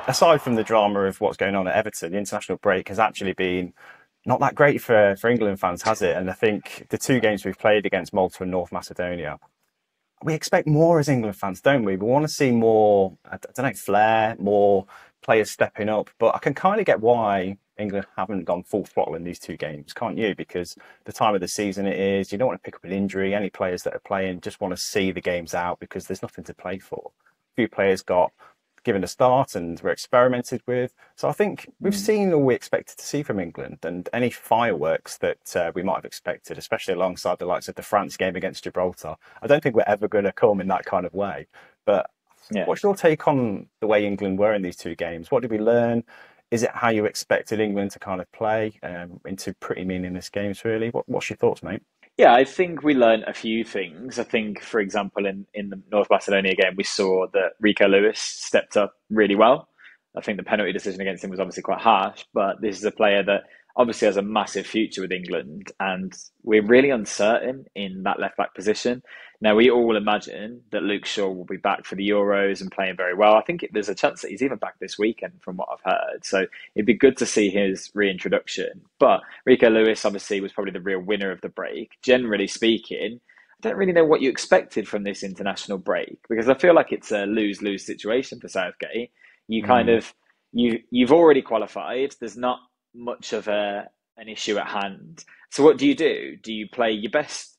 aside from the drama of what's going on at Everton, the international break has actually been not that great for England fans, has it? And I think the two games we've played against Malta and North Macedonia, we expect more as England fans, don't we? We want to see more, I don't know, flair, more players stepping up. But I can kind of get why England haven't gone full throttle in these two games, can't you? Because the time of the season it is, you don't want to pick up an injury. Any players that are playing just want to see the games out because there's nothing to play for. A few players got given a start and were experimented with. So I think we've seen all we expected to see from England, and any fireworks that we might have expected, especially alongside the likes of the France game against Gibraltar, I don't think we're ever going to come in that kind of way. But Yeah. what's your take on the way England were in these two games? What did we learn? Is it how you expected England to kind of play into pretty meaningless games, really? What's your thoughts, mate? Yeah, I think we learned a few things. I think, for example, in the North Macedonia game, we saw that Rico Lewis stepped up really well. I think the penalty decision against him was obviously quite harsh, but this is a player that obviously has a massive future with England, and we're really uncertain in that left back position. Now, we all imagine that Luke Shaw will be back for the Euros and playing very well. I think there's a chance that he's even back this weekend, from what I've heard. So it'd be good to see his reintroduction. But Rico Lewis obviously was probably the real winner of the break. Generally speaking, I don't really know what you expected from this international break, because I feel like it's a lose-lose situation for Southgate. You kind Mm. of you've already qualified. There's not much of an issue at hand. So what do you do? Do you play your best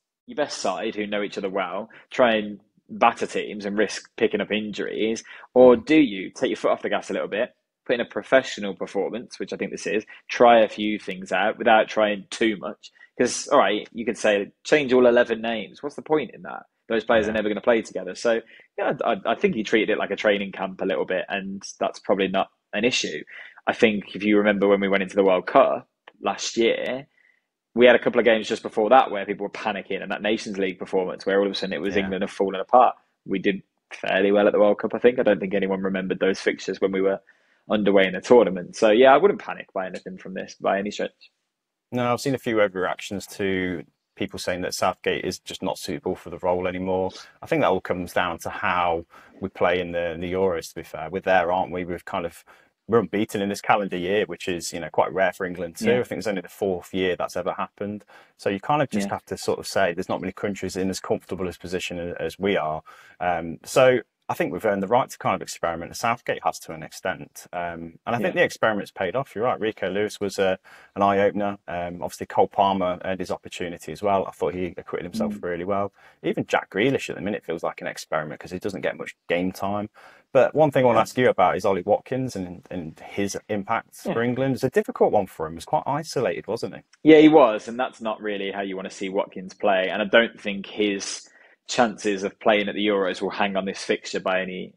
side who know each other well, try and batter teams and risk picking up injuries, or Mm. do you take your foot off the gas a little bit, put in a professional performance, which I think this is, try a few things out without trying too much? Because all right, you could say change all 11 names. What's the point in that? Those players are Yeah. never going to play together. So yeah, I think he treated it like a training camp a little bit, and that's probably not an issue. I think if you remember when we went into the World Cup last year, we had a couple of games just before that where people were panicking, and that Nations League performance where all of a sudden it was Yeah. England have fallen apart. We did fairly well at the World Cup, I think. I don't think anyone remembered those fixtures when we were underway in the tournament. So yeah, I wouldn't panic by anything from this by any stretch. No, I've seen a few overreactions to people saying that Southgate is just not suitable for the role anymore. I think that all comes down to how we play in the Euros. To be fair, we're there, aren't we? We're unbeaten in this calendar year, which is quite rare for England too. Yeah, I think it's only the fourth year that's ever happened. So you kind of just yeah, have to sort of say there's not many countries in as comfortable a position as we are. So I think we've earned the right to kind of experiment. Southgate has to an extent, and I think yeah, the experiment's paid off. You're right. Rico Lewis was an eye opener. Obviously, Cole Palmer earned his opportunity as well. I thought he acquitted himself mm, really well. Even Jack Grealish at the minute feels like an experiment because he doesn't get much game time. But one thing I want to yeah, ask you about is Ollie Watkins and his impact yeah. for England. It's a difficult one for him. He was quite isolated, wasn't he? Yeah, he was, and that's not really how you want to see Watkins play. And I don't think his chances of playing at the Euros will hang on this fixture by any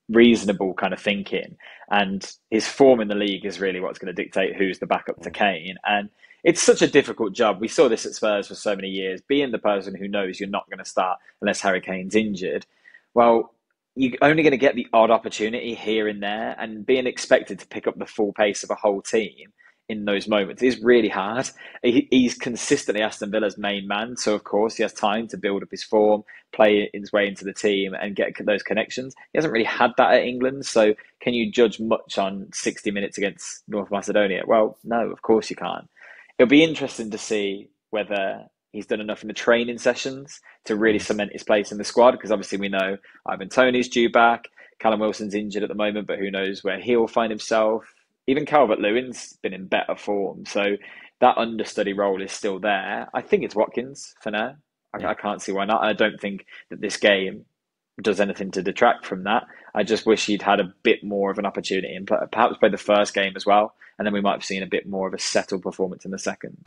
reasonable kind of thinking. And his form in the league is really what's going to dictate who's the backup to Mm. Kane. And it's such a difficult job. We saw this at Spurs for so many years. Being the person who knows you're not going to start unless Harry Kane's injured, well, you're only going to get the odd opportunity here and there, and being expected to pick up the full pace of a whole team in those moments is really hard. He's consistently Aston Villa's main man, so of course he has time to build up his form, play his way into the team, and get those connections. He hasn't really had that at England, so can you judge much on 60 minutes against North Macedonia? Well, no, of course you can't. It'll be interesting to see whether he's done enough in the training sessions to really Mm. cement his place in the squad, because obviously we know Ivan Toney's due back. Callum Wilson's injured at the moment, but who knows where he'll find himself. Even Calvert Lewin's been in better form. So that understudy role is still there. I think it's Watkins for now. I Yeah. can't see why not. I don't think that this game does anything to detract from that. I just wish he'd had a bit more of an opportunity and perhaps play the first game as well. And then we might have seen a bit more of a settled performance in the second.